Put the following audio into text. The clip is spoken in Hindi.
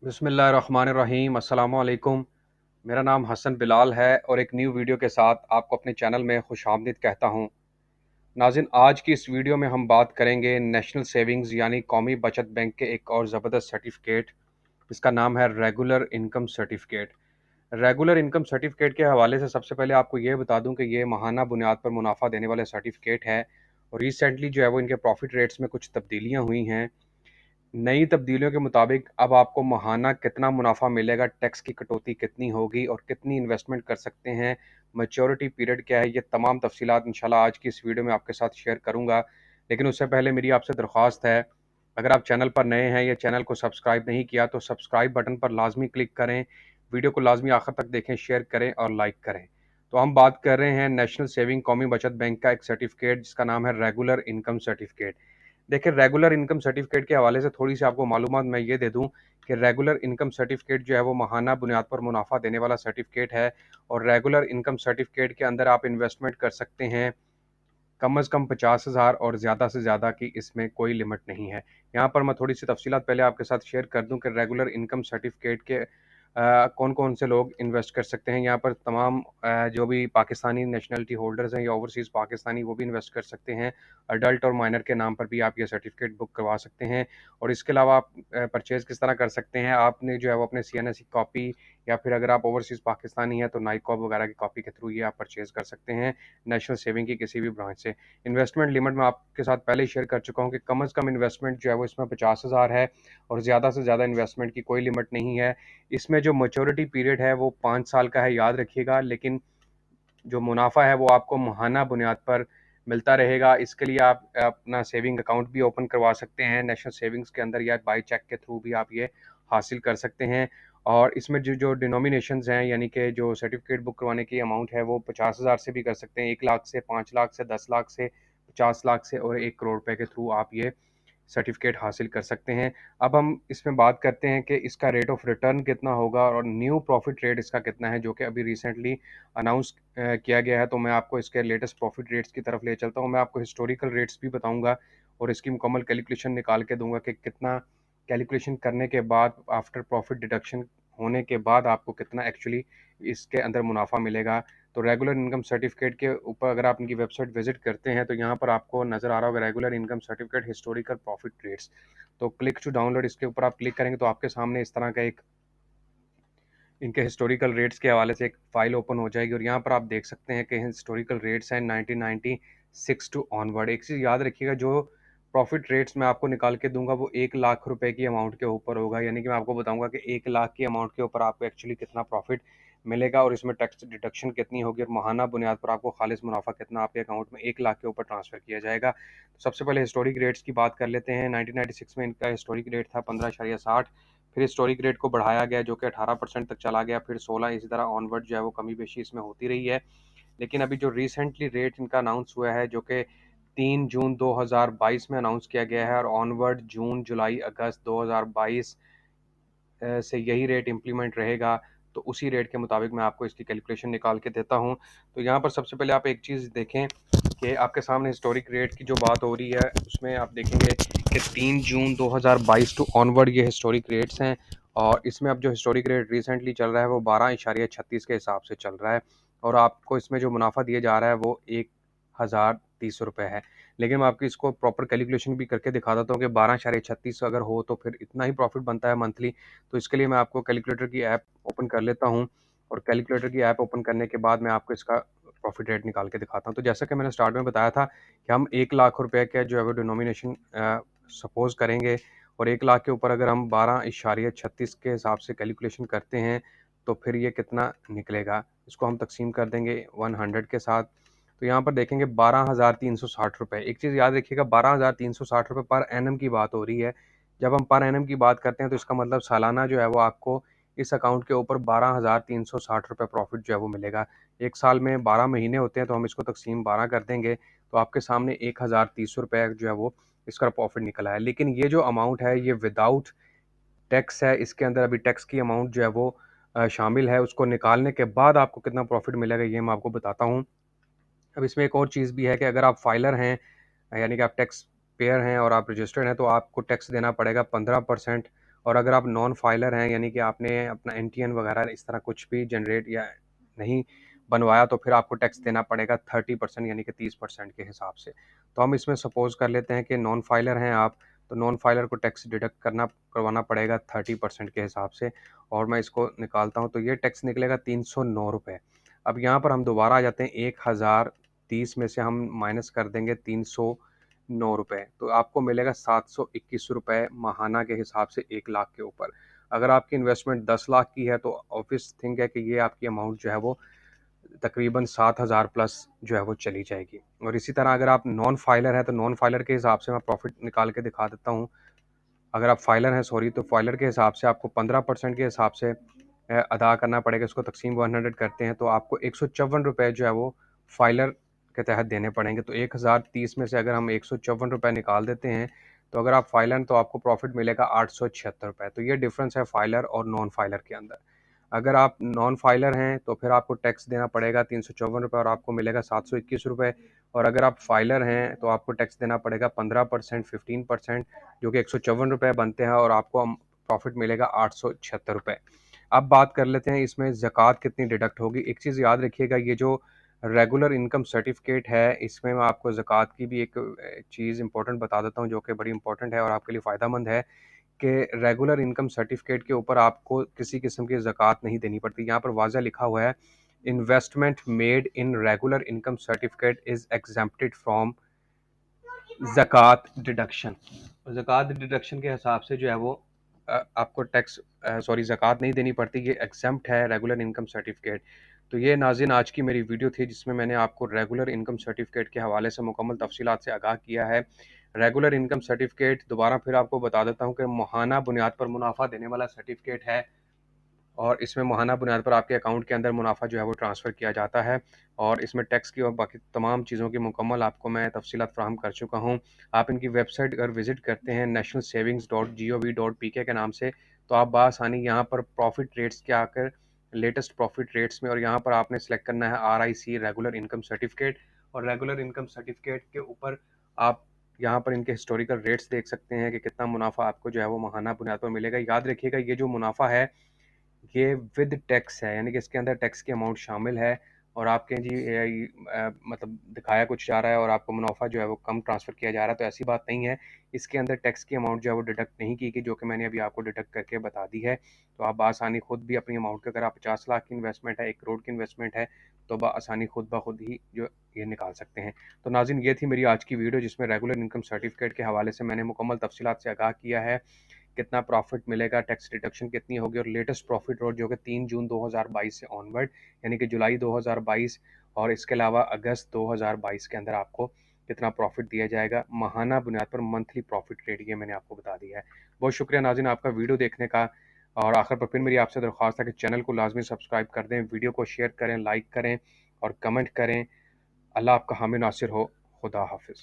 बिस्मिल्लाहिर्रहमानिर्रहीम अस्सलामुअलैकुम। मेरा नाम हसन बिलाल है और एक न्यू वीडियो के साथ आपको अपने चैनल में खुशामदीद कहता हूँ। नाज़रीन, आज की इस वीडियो में हम बात करेंगे नेशनल सेविंग्स यानी कौमी बचत बैंक के एक और ज़बरदस्त सर्टिफिकेट, इसका नाम है regular income certificate. Regular income certificate के हवाले से सबसे पहले आपको ये बता दूं कि ये माहाना बुनियाद पर मुनाफा देने वाले सर्टिफिकेट है और रिसेंटली जो है वो इनके प्रॉफिट रेट्स में कुछ तब्दीलियां हुई हैं। नई तब्दीलियों के मुताबिक अब आपको माहाना कितना मुनाफा मिलेगा, टैक्स की कटौती कितनी होगी और कितनी इन्वेस्टमेंट कर सकते हैं, मैच्योरिटी पीरियड क्या है, ये तमाम तफसीलात इंशाल्लाह आज की इस वीडियो में आपके साथ शेयर करूंगा। लेकिन उससे पहले मेरी आपसे दरख्वास्त है, अगर आप चैनल पर नए हैं या चैनल को सब्सक्राइब नहीं किया तो सब्सक्राइब बटन पर लाजमी क्लिक करें, वीडियो को लाजमी आखिर तक देखें, शेयर करें और लाइक करें। तो हम बात कर रहे हैं नेशनल सेविंग कौमी बचत बैंक का एक सर्टिफिकेट जिसका नाम है रेगुलर इनकम सर्टिफिकेट। देखिए, रेगुलर इनकम सर्टिफिकेट के हवाले से थोड़ी सी आपको मालूमात मैं ये दे दूं कि रेगुलर इनकम सर्टिफिकेट जो है वो माहाना बुनियाद पर मुनाफा देने वाला सर्टिफिकेट है और रेगुलर इनकम सर्टिफिकेट के अंदर आप इन्वेस्टमेंट कर सकते हैं कम अज़ कम 50,000 और ज़्यादा से ज़्यादा की इसमें कोई लिमिट नहीं है। यहाँ पर मैं थोड़ी सी तफसीलात पहले आपके साथ शेयर कर दूं कि रेगुलर इनकम सर्टिफिकेट के कौन कौन से लोग इन्वेस्ट कर सकते हैं। यहाँ पर तमाम जो भी पाकिस्तानी नेशनलिटी होल्डर्स हैं या ओवरसीज़ पाकिस्तानी वो भी इन्वेस्ट कर सकते हैं। अडल्ट और माइनर के नाम पर भी आप ये सर्टिफिकेट बुक करवा सकते हैं और इसके अलावा आप परचेज़ किस तरह कर सकते हैं, आपने जो है वो अपने CNSE कॉपी या फिर अगर आप ओवरसीज़ पाकिस्तानी हैं तो नाइकॉब वगैरह की कॉपी के थ्रू ये आप परचेज़ कर सकते हैं नेशनल सेविंग की किसी भी ब्रांच से। इन्वेस्टमेंट लिमिट मैं आपके साथ पहले ही शेयर कर चुका हूँ कि कम से कम इन्वेस्टमेंट जो है वो इसमें 50,000 है और ज़्यादा से ज़्यादा इन्वेस्टमेंट की कोई लिमिट नहीं है। इसमें जो मैच्योरिटी पीरियड है वो 5 साल का है, याद रखिएगा, लेकिन जो मुनाफा है वो आपको माहाना बुनियाद पर मिलता रहेगा। इसके लिए आप अपना सेविंग अकाउंट भी ओपन करवा सकते हैं नेशनल सेविंग्स के अंदर या बाई चेक के थ्रू भी आप ये हासिल कर सकते हैं। और इसमें जो जो डिनोमिनेशंस हैं यानी कि जो सर्टिफिकेट बुक करवाने की अमाउंट है वो 50,000 से भी कर सकते हैं, 1 लाख से, 5 लाख से, 10 लाख से, 50 लाख से और 1 करोड़ रुपए के थ्रू आप ये सर्टिफिकेट हासिल कर सकते हैं। अब हम इसमें बात करते हैं कि इसका रेट ऑफ रिटर्न कितना होगा और न्यू प्रॉफिट रेट इसका कितना है, जो कि अभी रिसेंटली अनाउंस किया गया है। तो मैं आपको इसके लेटेस्ट प्रॉफिट रेट्स की तरफ ले चलता हूँ। मैं आपको हिस्टोरिकल रेट्स भी बताऊंगा और इसकी मुकम्मल कैलकुलेशन निकाल के दूंगा कि कितना कैलकुलेशन करने के बाद आफ्टर प्रॉफिट डिडक्शन होने के बाद आपको कितना एक्चुअली इसके अंदर मुनाफा मिलेगा। तो रेगुलर इनकम सर्टिफिकेट के ऊपर अगर आप इनकी वेबसाइट विजिट करते हैं तो यहाँ पर आपको नज़र आ रहा होगा regular income certificate historical profit rates. तो क्लिक टू डाउनलोड, इसके ऊपर आप क्लिक करेंगे तो आपके सामने इस तरह का एक इनके हिस्टोरिकल रेट्स के हवाले से एक फ़ाइल ओपन हो जाएगी और यहाँ पर आप देख सकते हैं कि हिस्टोरिकल रेट्स हैं 1996 टू ऑनवर्ड। एक चीज़ याद रखिएगा, जो प्रॉफिट रेट्स मैं आपको निकाल के दूंगा वो 1 लाख रुपए की अमाउंट के ऊपर होगा, यानी कि मैं आपको बताऊंगा कि 1 लाख की अमाउंट के ऊपर आपको एक्चुअली कितना प्रॉफिट मिलेगा और इसमें टैक्स डिडक्शन कितनी होगी और माहाना बुनियाद पर आपको खालिस मुनाफा कितना आपके अकाउंट में 1 लाख के ऊपर ट्रांसफ़र किया जाएगा। तो सबसे पहले हिस्टोरिक रेट्स की बात कर लेते हैं। 1996 में इनका हिस्टोरिक रेट था 15.60, फिर हिस्टोरिक रेट को बढ़ाया गया जो कि 18% तक चला गया, फिर 16, इसी तरह ऑनवर्ड जो है वो कमी बेशी इसमें होती रही है। लेकिन अभी जो रिसेंटली रेट इनका अनाउंस हुआ है जो कि 3 जून 2022 में अनाउंस किया गया है और ऑनवर्ड जून जुलाई अगस्त 2022 से यही रेट इम्प्लीमेंट रहेगा। तो उसी रेट के मुताबिक मैं आपको इसकी कैलकुलेशन निकाल के देता हूँ। तो यहाँ पर सबसे पहले आप एक चीज़ देखें कि आपके सामने हिस्टोरिक रेट की जो बात हो रही है उसमें आप देखेंगे कि 3 जून 2022 टू ऑनवर्ड ये हिस्टोरिक रेट्स हैं और इसमें अब जो हिस्टोरिक रेट रिसेंटली चल रहा है वो 12.36 के हिसाब से चल रहा है और आपको इसमें जो मुनाफा दिया जा रहा है वो 1,030 रुपये है। लेकिन मैं आपकी इसको प्रॉपर कैलकुलेशन भी करके दिखा देता हूँ कि 12.36 अगर हो तो फिर इतना ही प्रॉफिट बनता है मंथली। तो इसके लिए मैं आपको कैलकुलेटर की ऐप ओपन कर लेता हूँ और कैलकुलेटर की ऐप ओपन करने के बाद मैं आपको इसका प्रॉफिट रेट निकाल के दिखाता हूँ। तो जैसा कि मैंने स्टार्ट में बताया था कि हम 1 लाख रुपए का जो है वो डिनोमिनेशन सपोज करेंगे और 1 लाख के ऊपर अगर हम 12.36 के हिसाब से कैलकुलेशन करते हैं तो फिर ये कितना निकलेगा, इसको हम तकसीम कर देंगे 100 के साथ। तो यहाँ पर देखेंगे 12,360 रुपये। एक चीज़ याद रखिएगा, 12,360 रुपये पर एनम की बात हो रही है। जब हम पर एनम की बात करते हैं तो इसका मतलब सालाना जो है वो आपको इस अकाउंट के ऊपर 12,360 रुपये प्रॉफिट जो है वो मिलेगा। एक साल में 12 महीने होते हैं तो हम इसको तकसीम 12 कर देंगे तो आपके सामने 1,030 रुपये जो है वो इसका प्रॉफिट निकला है। लेकिन ये जो अमाउंट है ये विदाउट टैक्स है, इसके अंदर अभी टैक्स की अमाउंट जो है वो शामिल है। उसको निकालने के बाद आपको कितना प्रॉफिट मिलेगा ये मैं आपको बताता हूँ। अब इसमें एक और चीज़ भी है कि अगर आप फाइलर हैं यानी कि आप टैक्स पेयर हैं और आप रजिस्टर्ड हैं तो आपको टैक्स देना पड़ेगा 15% और अगर आप नॉन फाइलर हैं, यानी कि आपने अपना एनटीएन वगैरह इस तरह कुछ भी जनरेट या नहीं बनवाया, तो फिर आपको टैक्स देना पड़ेगा 30% यानी कि 30% के हिसाब से। तो हम इसमें सपोज़ कर लेते हैं कि नॉन फाइलर हैं आप, तो नॉन फाइलर को टैक्स डिडक्ट करवाना पड़ेगा 30% के हिसाब से, और मैं इसको निकालता हूँ तो ये टैक्स निकलेगा 309 रुपये। अब यहाँ पर हम दोबारा आ जाते हैं, 1030 में से हम माइनस कर देंगे 309 रुपये, तो आपको मिलेगा 721 रुपये माहाना के हिसाब से 1 लाख के ऊपर। अगर आपकी इन्वेस्टमेंट 10 लाख की है तो ऑब्वियस थिंग है कि ये आपकी अमाउंट जो है वो तकरीबन 7,000 प्लस जो है वो चली जाएगी। और इसी तरह अगर आप नॉन फाइलर हैं तो नॉन फाइलर के हिसाब से मैं प्रॉफिट निकाल के दिखा देता हूँ। अगर आप फाइलर हैं सॉरी, तो फाइलर के हिसाब से आपको 15% के हिसाब से अदा करना पड़ेगा। इसको तकसीम 100 करते हैं तो आपको 154 रुपये जो है वो फाइलर के तहत देने पड़ेंगे। तो 1030 में से अगर हम 154 रुपये निकाल देते हैं, तो अगर आप फाइलर हैं तो आपको प्रॉफिट मिलेगा 876 रुपये। तो ये डिफरेंस है फाइलर और नॉन फाइलर के अंदर। अगर आप नॉन फाइलर हैं तो फिर आपको टैक्स देना पड़ेगा 354 रुपये और आपको मिलेगा 721 रुपये। और अगर आप फाइलर हैं तो आपको टैक्स देना पड़ेगा 15%, 15%, जो कि 154 रुपये बनते हैं, और आपको प्रॉफिट मिलेगा 876 रुपये। अब बात कर लेते हैं इसमें ज़कात कितनी डिडक्ट होगी। एक चीज़ याद रखिएगा, ये जो रेगुलर इनकम सर्टिफिकेट है, इसमें मैं आपको ज़कात की भी एक चीज़ इंपॉर्टेंट बता देता हूँ, जो कि बड़ी इंपॉर्टेंट है और आपके लिए फ़ायदेमंद है, कि रेगुलर इनकम सर्टिफिकेट के ऊपर आपको किसी किस्म की ज़कात नहीं देनी पड़ती। यहाँ पर वाज़ह लिखा हुआ है, investment made in regular income certificate is exempted from ज़कात डिडक्शन। ज़कात डिडक्शन के हिसाब से जो है वो आपको टैक्स ज़कात नहीं देनी पड़ती, ये एग्जेम्प्ट है रेगुलर इनकम सर्टिफिकेट। तो ये नाज़रीन आज की मेरी वीडियो थी, जिसमें मैंने आपको रेगुलर इनकम सर्टिफिकेट के हवाले से मुकम्मल तफसीलात से आगाह किया है। रेगुलर इनकम सर्टिफिकेट दोबारा फिर आपको बता देता हूँ कि माहाना बुनियाद पर मुनाफा देने वाला सर्टिफिकेट है, और इसमें माहाना बुनियाद पर आपके अकाउंट के अंदर मुनाफा जो है वो ट्रांसफ़र किया जाता है, और इसमें टैक्स की और बाकी तमाम चीज़ों की मुकम्मल आपको मैं तफसीलात फ़राहम कर चुका हूँ। आप इनकी वेबसाइट अगर विज़िट करते हैं nationalsavings.gov.pk के नाम से, तो आप बआसानी यहाँ पर प्रॉफिट रेट्स के आकर लेटेस्ट प्रॉफिट रेट्स में, और यहाँ पर आपने सेलेक्ट करना है RIC रेगुलर इनकम सर्टिफिकेट, और रेगुलर इनकम सर्टिफिकेट के ऊपर आप यहाँ पर इनके हिस्टोरिकल रेट्स देख सकते हैं कि कितना मुनाफा आपको जो है वो माहाना बुनियाद पर मिलेगा। याद रखिएगा, ये जो मुनाफा है ये विद टैक्स है, यानी कि इसके अंदर टैक्स की अमाउंट शामिल है, और आपके जी मतलब दिखाया कुछ जा रहा है और आपको मुनाफा जो है वो कम ट्रांसफ़र किया जा रहा है, तो ऐसी बात नहीं है। इसके अंदर टैक्स की अमाउंट जो है वो डिडक्ट नहीं की गई, जो कि मैंने अभी आपको डिडक्ट करके बता दी है। तो आप बआसानी खुद भी अपनी अमाउंट के, अगर आप 50 लाख की इन्वेस्टमेंट है, 1 करोड़ की इन्वेस्टमेंट है, तो बआसानी खुद ब खुद ही जो ये निकाल सकते हैं। तो नाज़रीन, ये थी मेरी आज की वीडियो, जिसमें रेगुलर इनकम सर्टिफिकेट के हवाले से मैंने मुकम्मल तफसीलात से आगाह किया है, कितना प्रॉफिट मिलेगा, टैक्स डिडक्शन कितनी होगी, और लेटेस्ट प्रॉफिट रोड जो कि 3 जून 2022 से ऑनवर्ड, यानी कि जुलाई 2022 और इसके अलावा अगस्त 2022 के अंदर आपको कितना प्रॉफिट दिया जाएगा माहाना बुनियाद पर, मंथली प्रॉफिट रेट, ये मैंने आपको बता दिया है। बहुत शुक्रिया नाज़रीन आपका वीडियो देखने का, और आखिर पर फिर मेरी आपसे दरख्वास्त है कि चैनल को लाजमी सब्सक्राइब कर दें, वीडियो को शेयर करें, लाइक करें और कमेंट करें। अल्लाह आपका हामी नासिर हो। खुदा हाफिज़।